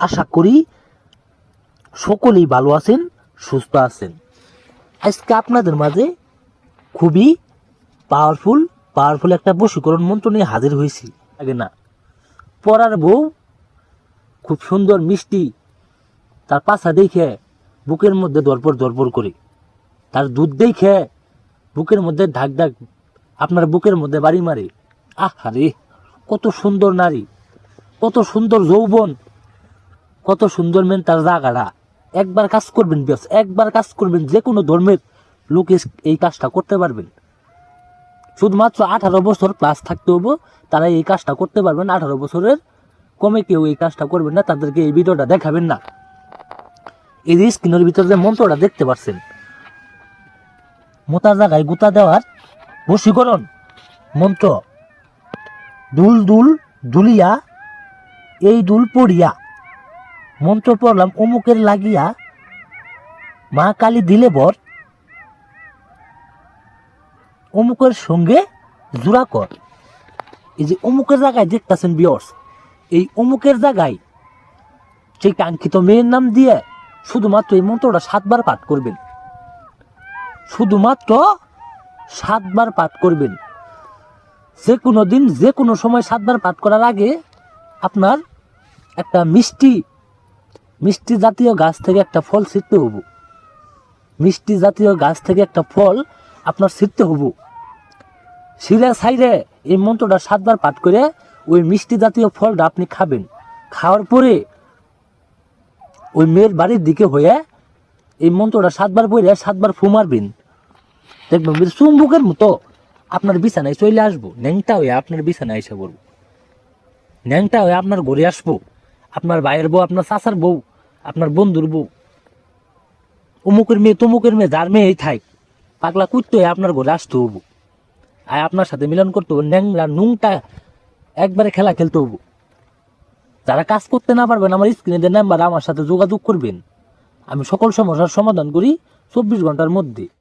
আশা করি সকলেই ভালো আছেন, সুস্থ আছেন। আজকে আপনাদের মাঝে খুবই পাওয়ারফুল একটা বশীকরণ মন্ত্র নিয়ে হাজির হয়েছি। আগে না, পরার বউ খুব সুন্দর মিষ্টি, তার পাছা দেখে বুকের মধ্যে দরপর করে, তার দুধ দেখে বুকের মধ্যে ঢাক আপনার বুকের মধ্যে বাড়ি মারে। আহারে, কত সুন্দর নারী, কত সুন্দর যৌবন, কত সুন্দর মেন তার জাগাড়া। একবার কাজ করবেন, একবার কাজ করবেন, যে কোনো ধর্মের লোক এই কাজটা করতে পারবেন। শুধুমাত্র 18 বছর প্লাস থাকতে হবো, তারা এই কাজটা করতে পারবেন। 18 বছরের কমে কেউ এই কাজটা করবেন না, তাদেরকে এই ভিডিওটা দেখাবেন না। এই যে স্ক্রিনের ভিতরে যে মন্ত্রটা দেখতে পাচ্ছেন, মোটা জায়গায় গুতা দেওয়ার বশীকরণ মন্ত্র। দুলিয়া এই দুল পড়িয়া মন্ত্র পড়লাম, অমুকের লাগিয়া মা কালী দিলে বর, অমুকের সঙ্গে জোড়া কর। এই যে অমুকের জায়গায় দেখতেছেন ভিউয়ার্স, এই অমুকের জায়গায় সেই কাঙ্ক্ষিত মেয়ের নাম দিয়ে শুধুমাত্র এই মন্ত্রটা 7 বার পাঠ করবেন। শুধুমাত্র 7 বার পাঠ করবেন। যে কোনো দিন, যে কোনো সময় 7 বার পাঠ করার আগে আপনার একটা মিষ্টি জাতীয় গাছ থেকে একটা ফল ছিঁড়তে হবো। মিষ্টি জাতীয় গাছ থেকে একটা ফল আপনার ছিঁড়তে হবো। ছিঁড়ে সাইডে এই মন্ত্রটা 7 বার পাঠ করে ওই মিষ্টি জাতীয় ফলটা আপনি খাবেন। খাওয়ার পরে ওই মেয়ের বাড়ির দিকে হয়ে এই মন্ত্রটা 7 বার পড়ে 7 বার ফু মারবেন। দেখবেন চুম্বকের মতো আপনার বিছানায় চলে আসবো, ন্যাংটা হয়ে আপনার বিছানায় এসে পড়বো, ন্যাংটা হয়ে আপনার ঘরে আসবো। আপনার ভাইয়ের বউ, আপনার চাচার বউ, আপনার বন্ধুর বউ, অমুকের মেয়ে তমুকের মেয়ে, যার মেয়ে থাক, পাগলা কুত্তে হয়ে আপনার ঘরে আসতে হবো। আর আপনার সাথে মিলন করতে হবো, ন্যাংরা নুংটা একবারে খেলা খেলতে হবো। যারা কাজ করতে না পারবেন, আমার স্ক্রিনে যে নাম্বার, আমার সাথে যোগাযোগ করবেন। আমি সকল সমস্যার সমাধান করি 24 ঘন্টার মধ্যে।